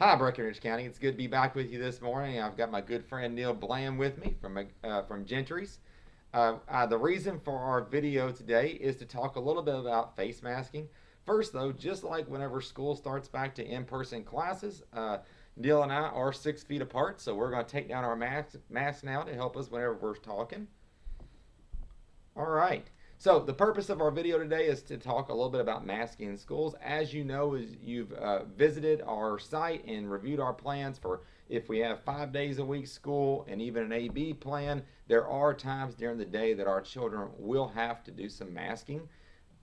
Hi, Breckinridge County. It's good to be back with you this morning. I've got my good friend Neal Bland with me from Gentry's. The reason for our video today is to talk a little bit about face masking. First, though, just like whenever school starts back to in-person classes, Neal and I are 6 feet apart, so we're going to take down our mask now to help us whenever we're talking. All right. So the purpose of our video today is to talk a little bit about masking in schools. As you know, as you've visited our site and reviewed our plans for if we have 5 days a week school and even an AB plan, there are times during the day that our children will have to do some masking.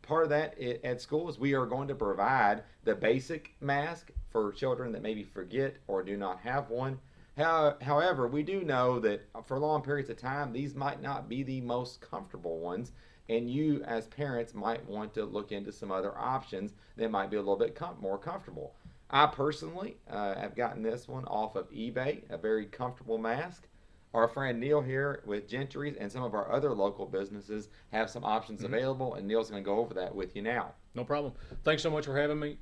Part of that at school is we are going to provide the basic mask for children that maybe forget or do not have one. However, we do know that for long periods of time, these might not be the most comfortable ones, and you as parents might want to look into some other options that might be a little bit more comfortable. I personally have gotten this one off of eBay, a very comfortable mask. Our friend Neal here with Gentry's and some of our other local businesses have some options available, and Neal's going to go over that with you now. No problem. Thanks so much for having me.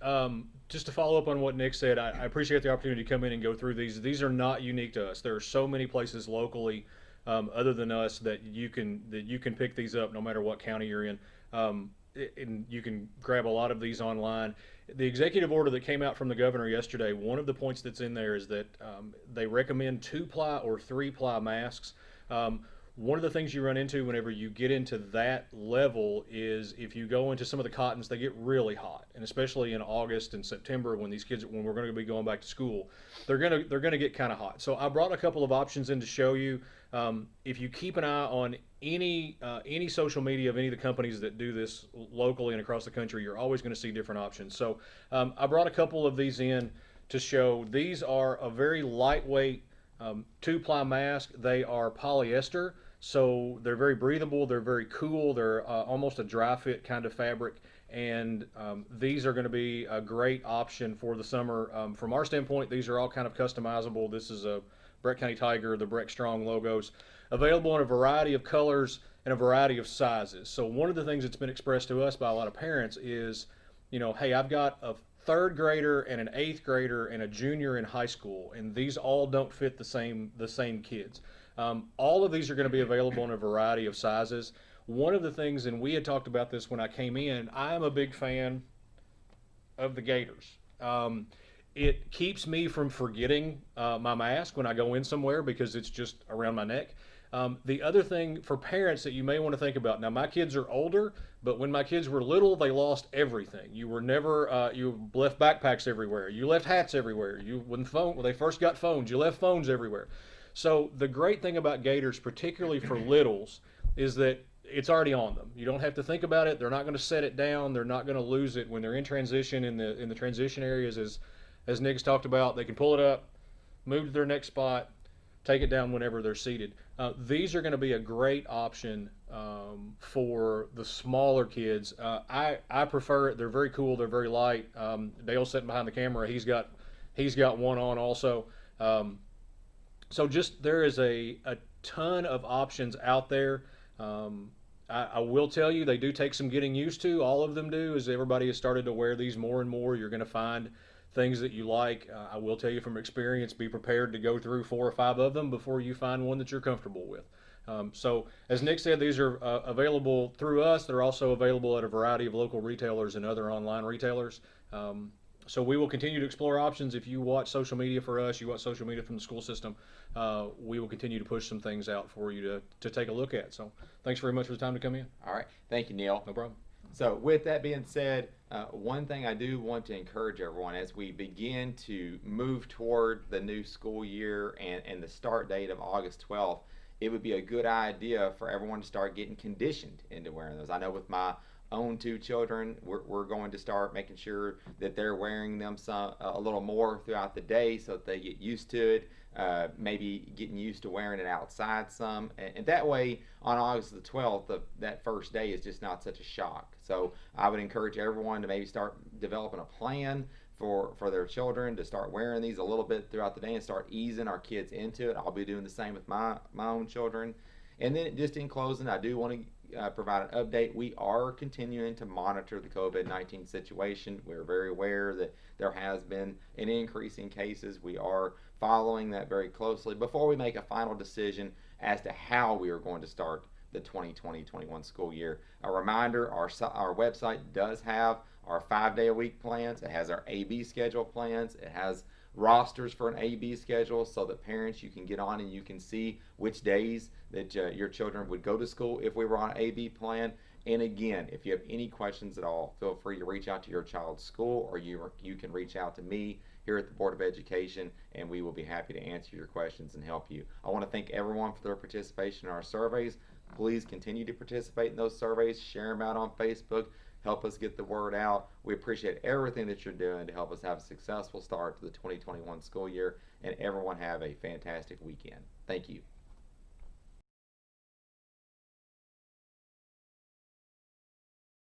Just to follow up on what Nick said, I appreciate the opportunity to come in and go through these. These are not unique to us. There are so many places locally, other than us, that you can pick these up no matter what county you're in. And you can grab a lot of these online. The executive order that came out from the governor yesterday, one of the points that's in there is that they recommend 2-ply or 3-ply masks. One of the things you run into whenever you get into that level is if you go into some of the cottons, they get really hot, and especially in August and September when when we're going to be going back to school, they're gonna get kind of hot. So I brought a couple of options in to show you. If you keep an eye on any social media of any of the companies that do this locally and across the country, you're always going to see different options. So I brought a couple of these in to show. These are a very lightweight 2-ply mask. They are polyester, so they're very breathable. They're very cool. They're almost a dry fit kind of fabric, and these are going to be a great option for the summer. From our standpoint, these are all kind of customizable. This is a Breck County Tiger, the Breck Strong logos, available in a variety of colors and a variety of sizes. So one of the things that's been expressed to us by a lot of parents is, hey, I've got a third grader and an eighth grader and a junior in high school, and these all don't fit the same kids. All of these are going to be available in a variety of sizes. One of the things, and we had talked about this when I came in, I am a big fan of the gaiters. It keeps me from forgetting my mask when I go in somewhere because it's just around my neck. The other thing for parents that you may want to think about, now my kids are older, but when my kids were little, they lost everything. You were never, you left backpacks everywhere. You left hats everywhere. When they first got phones, you left phones everywhere. So the great thing about gaiters, particularly for littles, is that it's already on them. You don't have to think about it. They're not going to set it down. They're not going to lose it when they're in transition in the transition areas. As Nick's talked about, they can pull it up, move to their next spot, take it down whenever they're seated. These are going to be a great option for the smaller kids. I prefer it. They're very cool. They're very light. Dale's sitting behind the camera. He's got one on also. So just there is a ton of options out there. I will tell you, they do take some getting used to. All of them do. As everybody has started to wear these more and more, you're going to find things that you like. I will tell you from experience, be prepared to go through 4 or 5 of them before you find one that you're comfortable with. So as Nick said, these are available through us. They're also available at a variety of local retailers and other online retailers. So we will continue to explore options. If you watch social media for us, you watch social media from the school system, we will continue to push some things out for you to take a look at. So thanks very much for the time to come in. All right. Thank you, Neal. No problem. So with that being said, one thing I do want to encourage everyone as we begin to move toward the new school year and the start date of August 12th, it would be a good idea for everyone to start getting conditioned into wearing those. I know with my own 2 children, we're going to start making sure that they're wearing them a little more throughout the day so that they get used to it. Maybe getting used to wearing it outside some, and that way on August the 12th, that first day is just not such a shock. So I would encourage everyone to maybe start developing a plan for their children to start wearing these a little bit throughout the day and start easing our kids into it. I'll be doing the same with my own children. And then just in closing, I do want provide an update. We are continuing to monitor the COVID-19 situation. We're very aware that there has been an increase in cases. We are following that very closely before we make a final decision as to how we are going to start the 2020-21 school year. A reminder, our website does have our 5-day-a-week plans. It has our AB schedule plans. It has rosters for an AB schedule so that parents, you can get on and you can see which days that your children would go to school if we were on an AB plan. And again, if you have any questions at all, feel free to reach out to your child's school, or you can reach out to me here at the Board of Education, and we will be happy to answer your questions and help you. I want to thank everyone for their participation in our surveys. Please continue to participate in those surveys, share them out on Facebook, help us get the word out. We appreciate everything that you're doing to help us have a successful start to the 2021 school year, and everyone have a fantastic weekend. Thank you.